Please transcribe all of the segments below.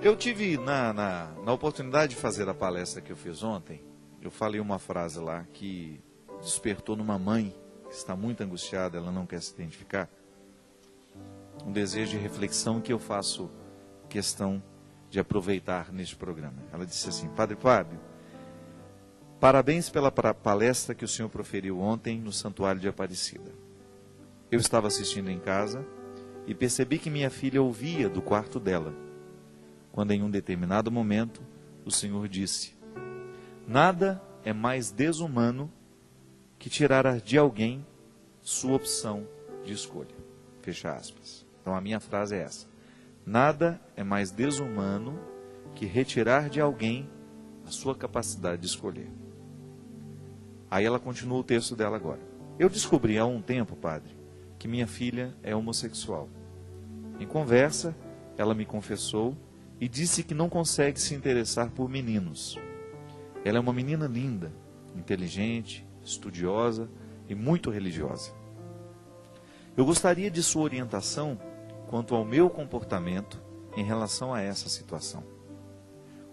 Eu tive, na oportunidade de fazer a palestra que eu fiz ontem, eu falei uma frase lá que despertou numa mãe que está muito angustiada, ela não quer se identificar, um desejo de reflexão que eu faço questão de aproveitar neste programa. Ela disse assim: Padre Fábio, parabéns pela palestra que o senhor proferiu ontem no Santuário de Aparecida. Eu estava assistindo em casa e percebi que minha filha ouvia do quarto dela, quando em um determinado momento o senhor disse: nada é mais desumano que tirar de alguém sua opção de escolha. Fecha aspas. Então a minha frase é essa: nada é mais desumano que retirar de alguém a sua capacidade de escolher. Aí ela continua o texto dela agora. Eu descobri há um tempo, padre, que minha filha é homossexual. Em conversa, ela me confessou e disse que não consegue se interessar por meninos. Ela é uma menina linda, inteligente, estudiosa e muito religiosa. Eu gostaria de sua orientação quanto ao meu comportamento em relação a essa situação.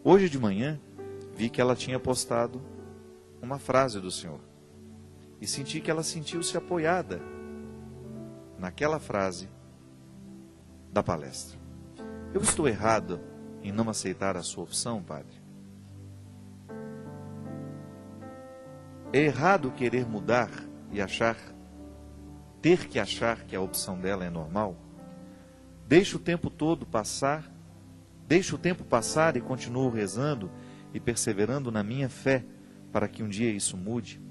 Hoje de manhã, vi que ela tinha postado uma frase do Senhor e senti que ela sentiu-se apoiada naquela frase da palestra. Eu estou errado em não aceitar a sua opção, padre? É errado querer mudar e ter que achar que a opção dela é normal? Deixo o tempo passar e continuo rezando e perseverando na minha fé para que um dia isso mude?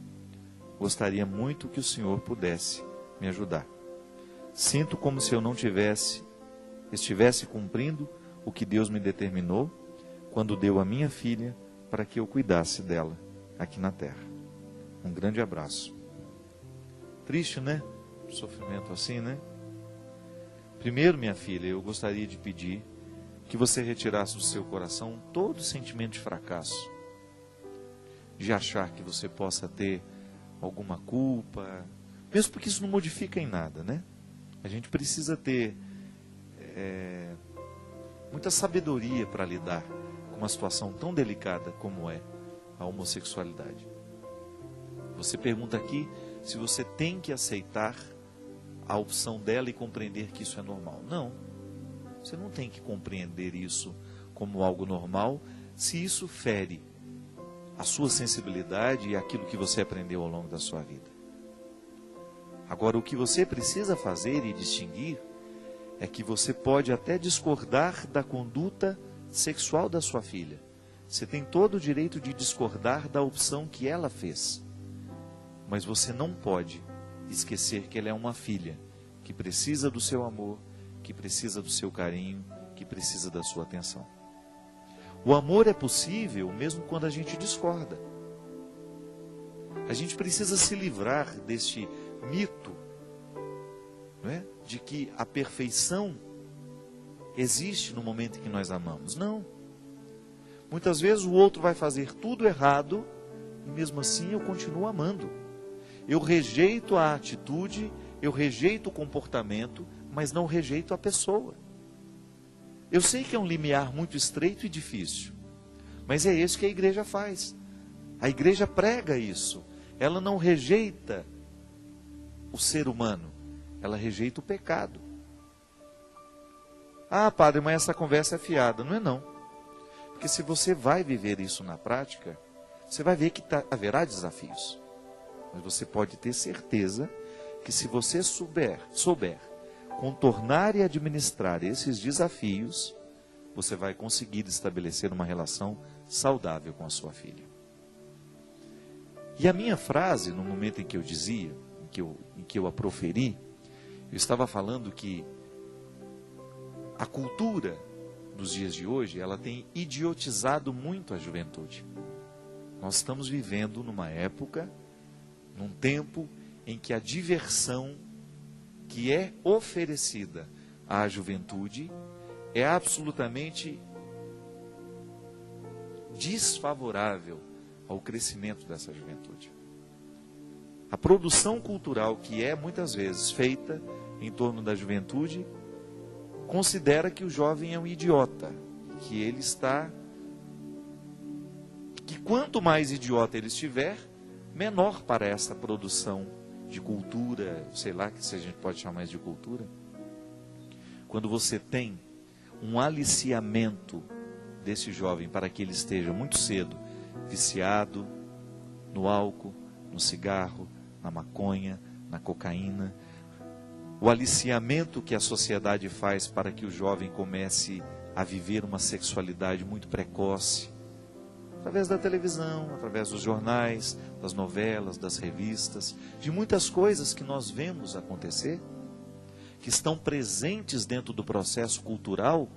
Gostaria muito que o Senhor pudesse me ajudar. Sinto como se eu não estivesse cumprindo o que Deus me determinou quando deu a minha filha para que eu cuidasse dela aqui na terra. Um grande abraço. Triste, né? Sofrimento assim, né? Primeiro, minha filha, eu gostaria de pedir que você retirasse do seu coração todo sentimento de fracasso, de achar que você possa ter alguma culpa, mesmo porque isso não modifica em nada, né? A gente precisa ter muita sabedoria para lidar com uma situação tão delicada como é a homossexualidade. Você pergunta aqui se você tem que aceitar a opção dela e compreender que isso é normal. Não, você não tem que compreender isso como algo normal se isso fere a sua sensibilidade e aquilo que você aprendeu ao longo da sua vida. Agora, o que você precisa fazer e distinguir é que você pode até discordar da conduta sexual da sua filha. Você tem todo o direito de discordar da opção que ela fez. Mas você não pode esquecer que ela é uma filha que precisa do seu amor, que precisa do seu carinho, que precisa da sua atenção. O amor é possível mesmo quando a gente discorda. A gente precisa se livrar deste mito, não é? De que a perfeição existe no momento em que nós amamos. Não. Muitas vezes o outro vai fazer tudo errado e mesmo assim eu continuo amando. Eu rejeito a atitude, eu rejeito o comportamento, mas não rejeito a pessoa. Eu sei que é um limiar muito estreito e difícil, mas é isso que a igreja faz. A igreja prega isso. Ela não rejeita o ser humano, ela rejeita o pecado. Ah, padre, mas essa conversa é fiada. Não é não. Porque se você vai viver isso na prática, você vai ver que haverá desafios. Mas você pode ter certeza que se você souber contornar e administrar esses desafios, você vai conseguir estabelecer uma relação saudável com a sua filha. E a minha frase, no momento em que eu dizia, em que eu a proferi, eu estava falando que a cultura dos dias de hoje, ela tem idiotizado muito a juventude. Nós estamos vivendo numa época, num tempo em que a diversão que é oferecida à juventude é absolutamente desfavorável ao crescimento dessa juventude. A produção cultural que é muitas vezes feita em torno da juventude considera que o jovem é um idiota, que ele está... que quanto mais idiota ele estiver, menor para essa produção de cultura, sei lá se a gente pode chamar isso de cultura. Quando você tem um aliciamento desse jovem para que ele esteja muito cedo viciado no álcool, no cigarro, na maconha, na cocaína, o aliciamento que a sociedade faz para que o jovem comece a viver uma sexualidade muito precoce, através da televisão, através dos jornais, das novelas, das revistas, de muitas coisas que nós vemos acontecer, que estão presentes dentro do processo cultural,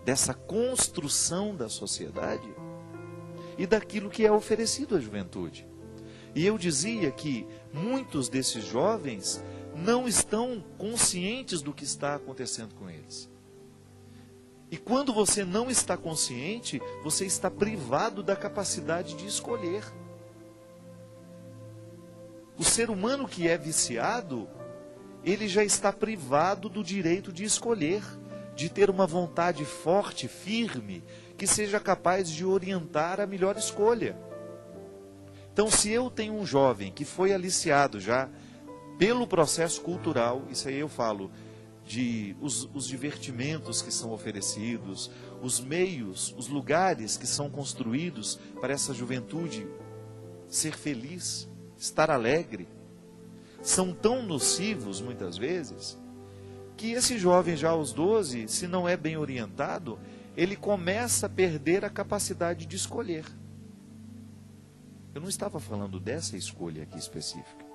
dessa construção da sociedade e daquilo que é oferecido à juventude. E eu dizia que muitos desses jovens não estão conscientes do que está acontecendo com eles. E quando você não está consciente, você está privado da capacidade de escolher. O ser humano que é viciado, ele já está privado do direito de escolher, de ter uma vontade forte, firme, que seja capaz de orientar a melhor escolha. Então, se eu tenho um jovem que foi aliciado já pelo processo cultural, isso aí eu falo de os divertimentos que são oferecidos, os meios, os lugares que são construídos para essa juventude ser feliz, estar alegre, são tão nocivos muitas vezes, que esse jovem já aos 12, se não é bem orientado, ele começa a perder a capacidade de escolher. Eu não estava falando dessa escolha aqui específica,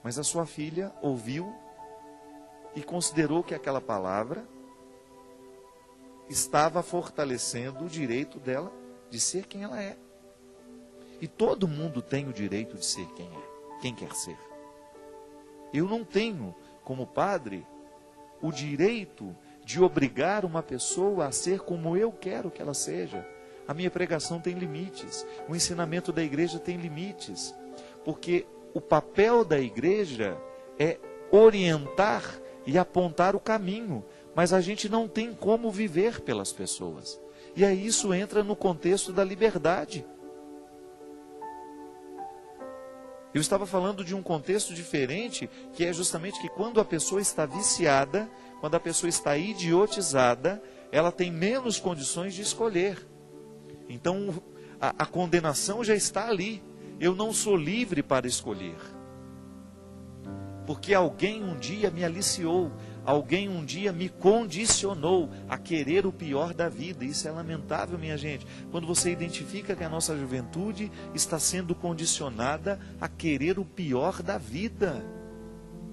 mas a sua filha ouviu e considerou que aquela palavra estava fortalecendo o direito dela de ser quem ela é. E todo mundo tem o direito de ser quem é, quem quer ser. Eu não tenho, como padre, o direito de obrigar uma pessoa a ser como eu quero que ela seja. A minha pregação tem limites, o ensinamento da igreja tem limites, porque o papel da igreja é orientar e apontar o caminho, mas a gente não tem como viver pelas pessoas. E aí isso entra no contexto da liberdade. Eu estava falando de um contexto diferente, que é justamente que quando a pessoa está viciada, quando a pessoa está idiotizada, ela tem menos condições de escolher. Então a condenação já está ali. Eu não sou livre para escolher. Porque alguém um dia me aliciou, alguém um dia me condicionou a querer o pior da vida. Isso é lamentável, minha gente. Quando você identifica que a nossa juventude está sendo condicionada a querer o pior da vida.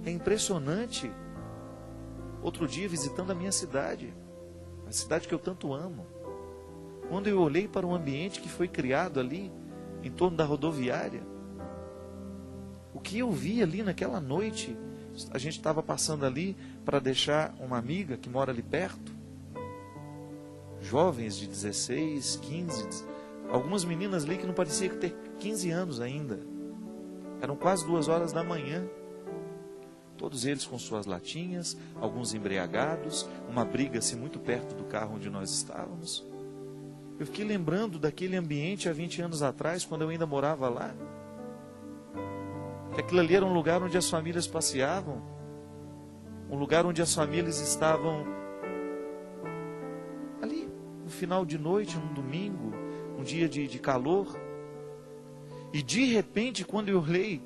É impressionante. Outro dia, visitando a minha cidade, a cidade que eu tanto amo, quando eu olhei para um ambiente que foi criado ali, em torno da rodoviária, o que eu vi ali naquela noite, a gente estava passando ali para deixar uma amiga que mora ali perto, jovens de 16, 15, algumas meninas ali que não parecia ter 15 anos ainda, eram quase 2 horas da manhã, todos eles com suas latinhas, alguns embriagados, uma briga assim muito perto do carro onde nós estávamos. Eu fiquei lembrando daquele ambiente há 20 anos atrás, quando eu ainda morava lá. Que aquilo ali era um lugar onde as famílias passeavam. Um lugar onde as famílias estavam ali, no final de noite, num domingo, um dia de calor. E de repente, quando eu olhei,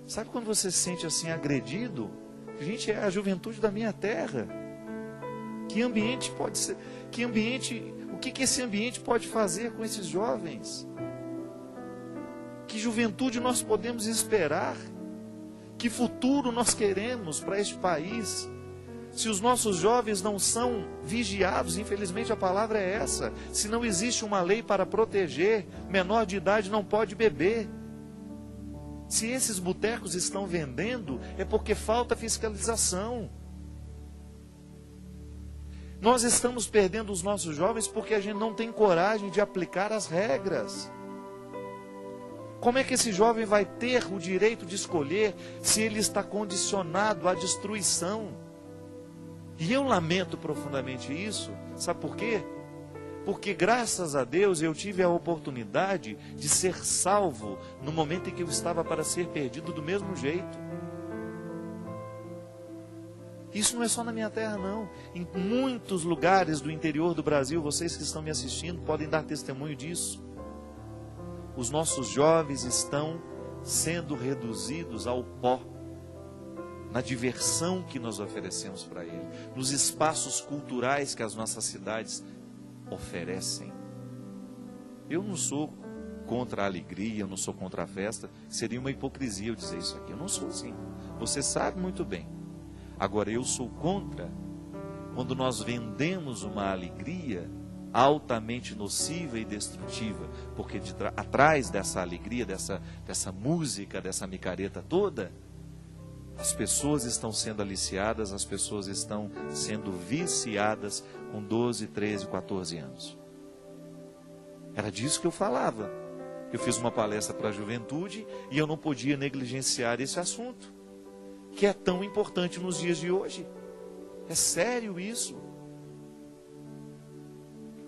sabe quando você se sente assim agredido? Gente, é a juventude da minha terra. Que ambiente pode ser? Que ambiente... O que esse ambiente pode fazer com esses jovens? Que juventude nós podemos esperar? Que futuro nós queremos para este país? Se os nossos jovens não são vigiados, infelizmente a palavra é essa, se não existe uma lei para proteger, menor de idade não pode beber. Se esses botecos estão vendendo, é porque falta fiscalização. Nós estamos perdendo os nossos jovens porque a gente não tem coragem de aplicar as regras. Como é que esse jovem vai ter o direito de escolher se ele está condicionado à destruição? E eu lamento profundamente isso. Sabe por quê? Porque graças a Deus eu tive a oportunidade de ser salvo no momento em que eu estava para ser perdido do mesmo jeito. Isso não é só na minha terra, não. Em muitos lugares do interior do Brasil, vocês que estão me assistindo podem dar testemunho disso. Os nossos jovens estão sendo reduzidos ao pó, na diversão que nós oferecemos para eles, nos espaços culturais que as nossas cidades oferecem. Eu não sou contra a alegria, eu não sou contra a festa. Seria uma hipocrisia eu dizer isso aqui. Eu não sou assim. Você sabe muito bem. Agora, eu sou contra quando nós vendemos uma alegria altamente nociva e destrutiva, porque atrás dessa alegria, dessa música, dessa micareta toda, as pessoas estão sendo aliciadas, as pessoas estão sendo viciadas com 12, 13, 14 anos. Era disso que eu falava. Eu fiz uma palestra para a juventude e eu não podia negligenciar esse assunto, que é tão importante nos dias de hoje. É sério isso.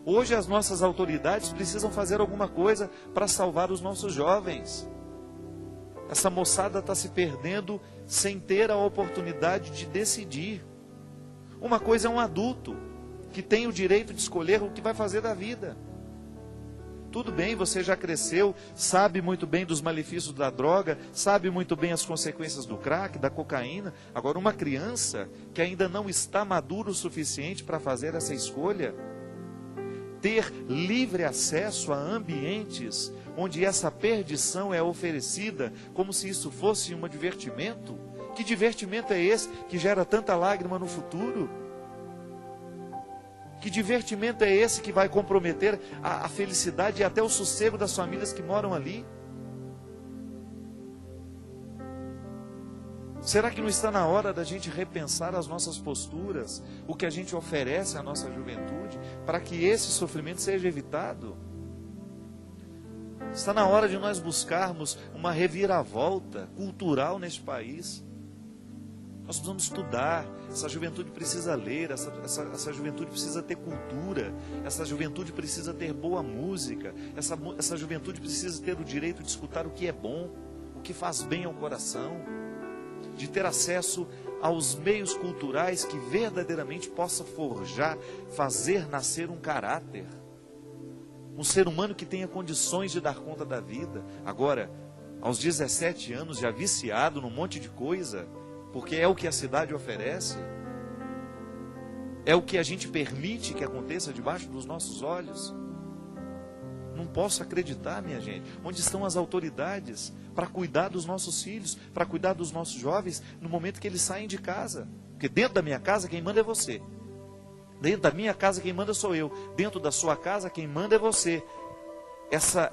Hoje as nossas autoridades precisam fazer alguma coisa para salvar os nossos jovens. Essa moçada está se perdendo sem ter a oportunidade de decidir. Uma coisa é um adulto que tem o direito de escolher o que vai fazer da vida. Tudo bem, você já cresceu, sabe muito bem dos malefícios da droga, sabe muito bem as consequências do crack, da cocaína. Agora, uma criança que ainda não está madura o suficiente para fazer essa escolha, ter livre acesso a ambientes onde essa perdição é oferecida como se isso fosse um divertimento. Que divertimento é esse que gera tanta lágrima no futuro? Que divertimento é esse que vai comprometer a felicidade e até o sossego das famílias que moram ali? Será que não está na hora da gente repensar as nossas posturas, o que a gente oferece à nossa juventude, para que esse sofrimento seja evitado? Está na hora de nós buscarmos uma reviravolta cultural neste país. Nós precisamos estudar, essa juventude precisa ler, essa juventude precisa ter cultura, essa juventude precisa ter boa música, essa juventude precisa ter o direito de escutar o que é bom, o que faz bem ao coração, de ter acesso aos meios culturais que verdadeiramente possa forjar, fazer nascer um caráter, um ser humano que tenha condições de dar conta da vida. Agora, aos 17 anos, já viciado num monte de coisa, porque é o que a cidade oferece, é o que a gente permite que aconteça debaixo dos nossos olhos. Não posso acreditar, minha gente. Onde estão as autoridades para cuidar dos nossos filhos, para cuidar dos nossos jovens, no momento que eles saem de casa? Porque dentro da minha casa quem manda é você. Dentro da minha casa quem manda sou eu. Dentro da sua casa quem manda é você.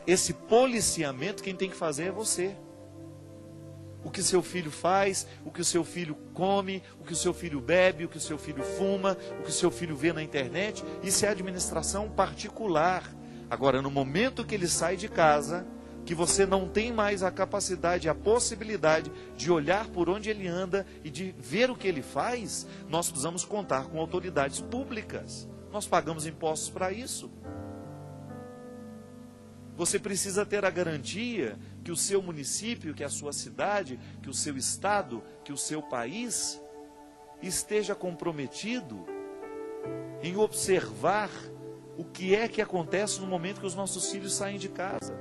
Esse policiamento quem tem que fazer é você. O que seu filho faz, o que o seu filho come, o que o seu filho bebe, o que o seu filho fuma, o que o seu filho vê na internet, isso é administração particular. Agora, no momento que ele sai de casa, que você não tem mais a capacidade, a possibilidade de olhar por onde ele anda e de ver o que ele faz, nós precisamos contar com autoridades públicas. Nós pagamos impostos para isso. Você precisa ter a garantia que o seu município, que a sua cidade, que o seu estado, que o seu país esteja comprometido em observar o que é que acontece no momento que os nossos filhos saem de casa.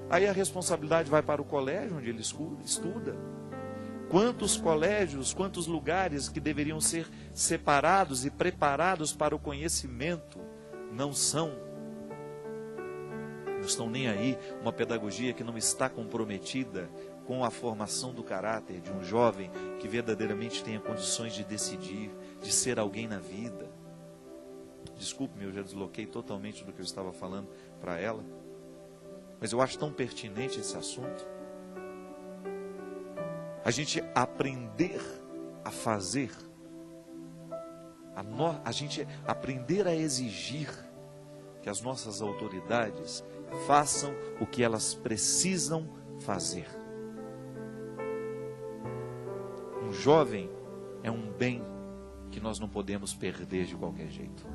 Aí a responsabilidade vai para o colégio onde ele estuda. Quantos colégios, quantos lugares que deveriam ser separados e preparados para o conhecimento não são? Não estão nem aí. Uma pedagogia que não está comprometida com a formação do caráter de um jovem que verdadeiramente tenha condições de decidir, de ser alguém na vida. Desculpe-me, eu já desloquei totalmente do que eu estava falando para ela, mas eu acho tão pertinente esse assunto. A gente aprender a fazer, a gente aprender a exigir que as nossas autoridades façam o que elas precisam fazer. Um jovem é um bem que nós não podemos perder de qualquer jeito.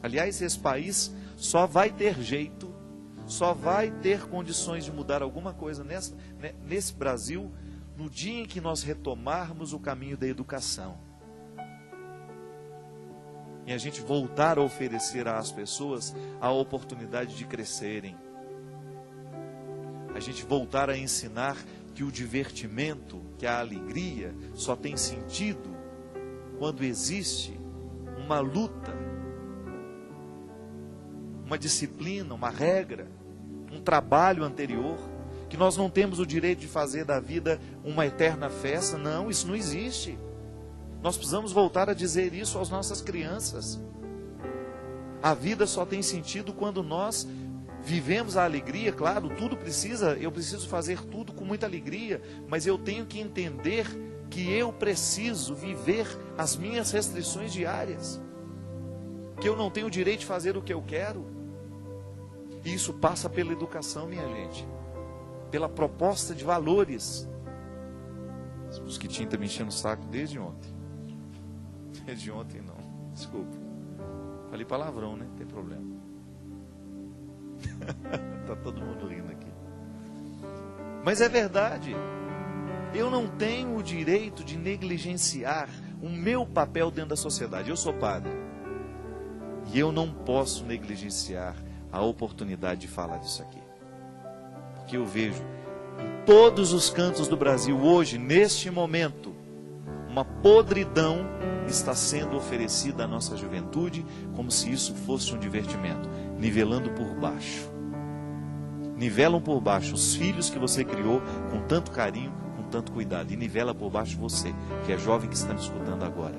Aliás, esse país só vai ter jeito, só vai ter condições de mudar alguma coisa nesse Brasil no dia em que nós retomarmos o caminho da educação. E a gente voltar a oferecer às pessoas a oportunidade de crescerem. A gente voltar a ensinar que o divertimento, que a alegria só tem sentido quando existe uma luta, uma disciplina, uma regra, um trabalho anterior, que nós não temos o direito de fazer da vida uma eterna festa. Não, isso não existe. Nós precisamos voltar a dizer isso às nossas crianças. A vida só tem sentido quando nós vivemos a alegria. Claro, eu preciso fazer tudo com muita alegria, mas eu tenho que entender que eu preciso viver as minhas restrições diárias, que eu não tenho o direito de fazer o que eu quero. E isso passa pela educação, minha gente, pela proposta de valores. Esse mosquitinho está me enchendo o saco desde ontem. Desde ontem não, desculpa. Falei palavrão, né? Não tem problema. Está todo mundo rindo aqui. Mas é verdade. Eu não tenho o direito de negligenciar o meu papel dentro da sociedade. Eu sou padre. E eu não posso negligenciar a oportunidade de falar disso aqui. Porque eu vejo em todos os cantos do Brasil hoje, neste momento, uma podridão está sendo oferecida à nossa juventude, como se isso fosse um divertimento, nivelando por baixo. Nivelam por baixo os filhos que você criou com tanto carinho, com tanto cuidado, e nivela por baixo você, que é jovem, que está me escutando agora.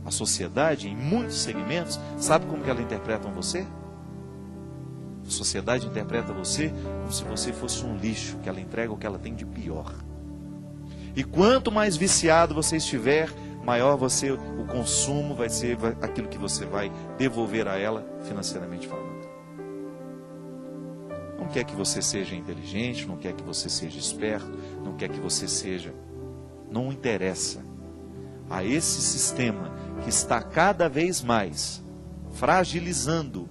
A sociedade, em muitos segmentos, sabe como que ela interpreta você? A sociedade interpreta você como se você fosse um lixo, que ela entrega o que ela tem de pior. E quanto mais viciado você estiver, maior o consumo vai ser aquilo que você vai devolver a ela, financeiramente falando. Não quer que você seja inteligente, não quer que você seja esperto, não quer que você seja... Não interessa. A esse sistema que está cada vez mais fragilizando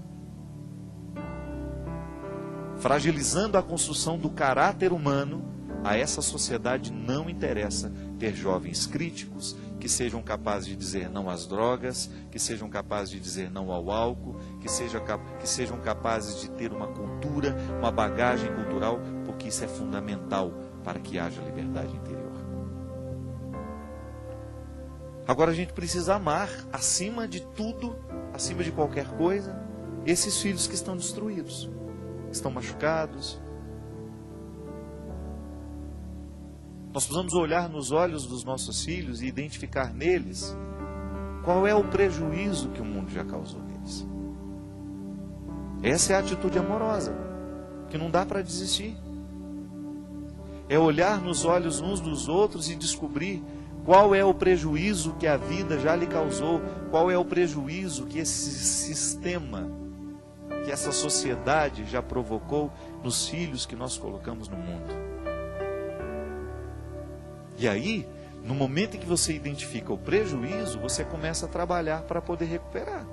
a construção do caráter humano, a essa sociedade não interessa ter jovens críticos, que sejam capazes de dizer não às drogas, que sejam capazes de dizer não ao álcool, que sejam capazes de ter uma cultura, uma bagagem cultural, porque isso é fundamental para que haja liberdade interior. Agora a gente precisa amar, acima de tudo, acima de qualquer coisa, esses filhos que estão destruídos, que estão machucados. Nós precisamos olhar nos olhos dos nossos filhos e identificar neles qual é o prejuízo que o mundo já causou neles. Essa é a atitude amorosa, que não dá para desistir. É olhar nos olhos uns dos outros e descobrir qual é o prejuízo que a vida já lhe causou, qual é o prejuízo que esse sistema, que essa sociedade já provocou nos filhos que nós colocamos no mundo. E aí, no momento em que você identifica o prejuízo, você começa a trabalhar para poder recuperar.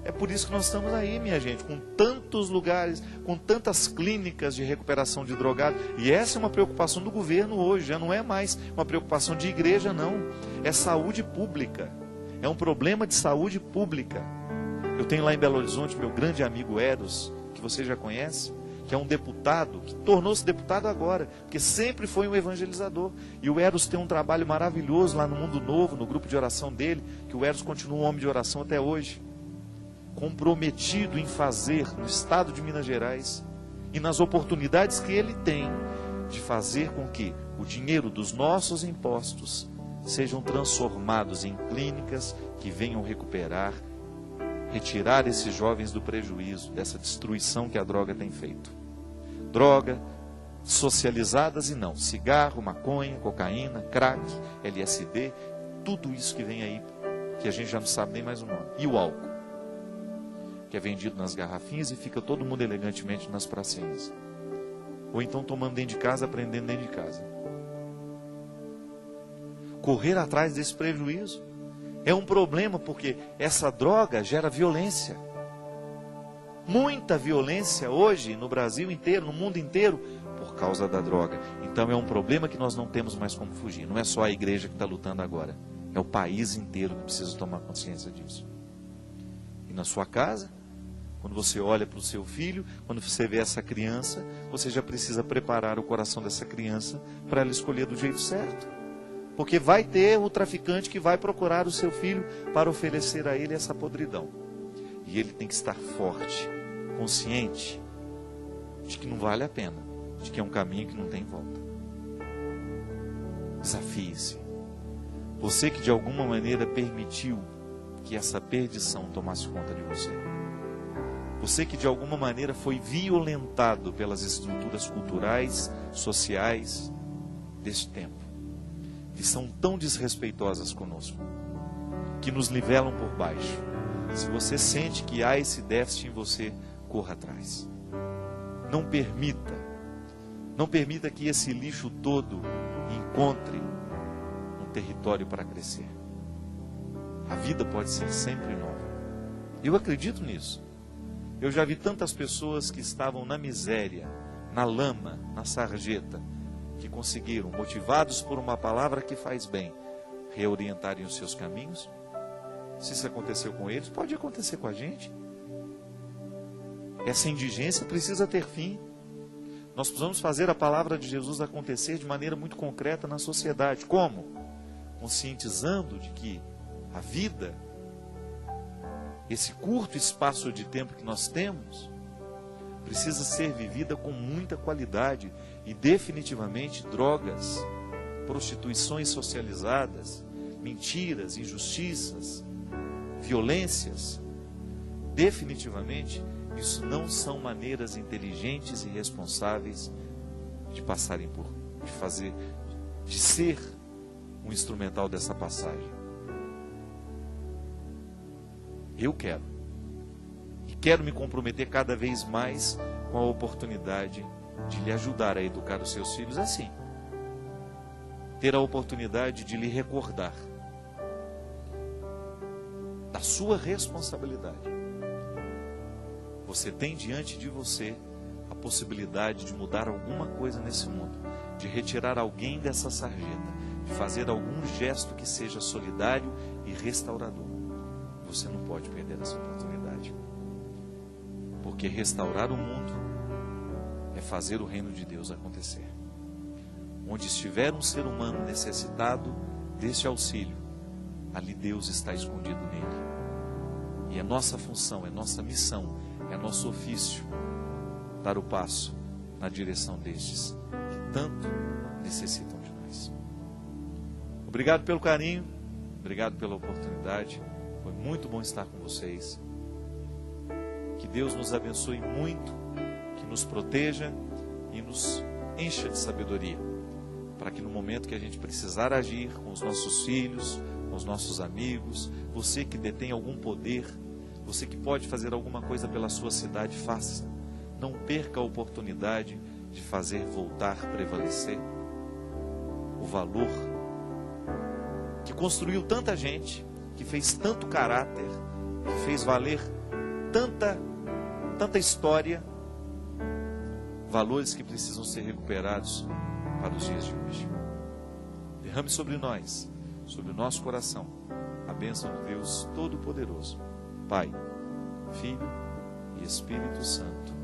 É por isso que nós estamos aí, minha gente, com tantos lugares, com tantas clínicas de recuperação de drogado. E essa é uma preocupação do governo hoje, já não é mais uma preocupação de igreja, não. É saúde pública. É um problema de saúde pública. Eu tenho lá em Belo Horizonte meu grande amigo Eros, que você já conhece, que é um deputado, que tornou-se deputado agora, porque sempre foi um evangelizador. E o Eros tem um trabalho maravilhoso lá no Mundo Novo, no grupo de oração dele, que o Eros continua um homem de oração até hoje, comprometido em fazer no estado de Minas Gerais e nas oportunidades que ele tem de fazer com que o dinheiro dos nossos impostos sejam transformados em clínicas que venham retirar esses jovens do prejuízo, dessa destruição que a droga tem feito. Droga, socializadas e não, cigarro, maconha, cocaína, crack, LSD, tudo isso que vem aí, que a gente já não sabe nem mais o nome. E o álcool, que é vendido nas garrafinhas e fica todo mundo elegantemente nas pracinhas. Ou então tomando dentro de casa, aprendendo dentro de casa. Correr atrás desse prejuízo. É um problema porque essa droga gera violência. Muita violência hoje no Brasil inteiro, no mundo inteiro, por causa da droga. Então é um problema que nós não temos mais como fugir. Não é só a igreja que está lutando agora. É o país inteiro que precisa tomar consciência disso. E na sua casa, quando você olha para o seu filho, quando você vê essa criança, você já precisa preparar o coração dessa criança para ela escolher do jeito certo. Porque vai ter o traficante que vai procurar o seu filho para oferecer a ele essa podridão. E ele tem que estar forte, consciente de que não vale a pena, de que é um caminho que não tem volta. Desafie-se. Você que de alguma maneira permitiu que essa perdição tomasse conta de você. Você que de alguma maneira foi violentado pelas estruturas culturais, sociais deste tempo, que são tão desrespeitosas conosco, que nos nivelam por baixo. Se você sente que há esse déficit em você, corra atrás. Não permita que esse lixo todo encontre um território para crescer. A vida pode ser sempre nova. Eu acredito nisso. Eu já vi tantas pessoas que estavam na miséria, na lama, na sarjeta, que conseguiram, motivados por uma palavra que faz bem, reorientarem os seus caminhos. Se isso aconteceu com eles, pode acontecer com a gente. Essa indigência precisa ter fim. Nós precisamos fazer a palavra de Jesus acontecer de maneira muito concreta na sociedade. Como? Conscientizando de que a vida, esse curto espaço de tempo que nós temos, precisa ser vivida com muita qualidade. E definitivamente drogas, prostituições socializadas, mentiras, injustiças, violências, definitivamente isso não são maneiras inteligentes e responsáveis de passarem por, de ser um instrumental dessa passagem. Eu quero. E quero me comprometer cada vez mais com a oportunidade de lhe ajudar a educar os seus filhos assim. Ter a oportunidade de lhe recordar da sua responsabilidade. Você tem diante de você a possibilidade de mudar alguma coisa nesse mundo, de retirar alguém dessa sarjeta, de fazer algum gesto que seja solidário e restaurador. Você não pode perder essa oportunidade. Porque restaurar o mundo é fazer o reino de Deus acontecer. Onde estiver um ser humano necessitado deste auxílio, ali Deus está escondido nele. E é nossa função, é nossa missão, é nosso ofício dar o passo na direção destes que tanto necessitam de nós. Obrigado pelo carinho, obrigado pela oportunidade. Foi muito bom estar com vocês. Que Deus nos abençoe muito, que nos proteja e nos encha de sabedoria, para que no momento que a gente precisar agir com os nossos filhos, com os nossos amigos, você que detém algum poder, você que pode fazer alguma coisa pela sua cidade, faça. Não perca a oportunidade de fazer voltar a prevalecer o valor que construiu tanta gente, que fez tanto caráter, que fez valer tanta história, valores que precisam ser recuperados para os dias de hoje. Derrame sobre nós, sobre o nosso coração, a bênção de Deus Todo-Poderoso, Pai, Filho e Espírito Santo.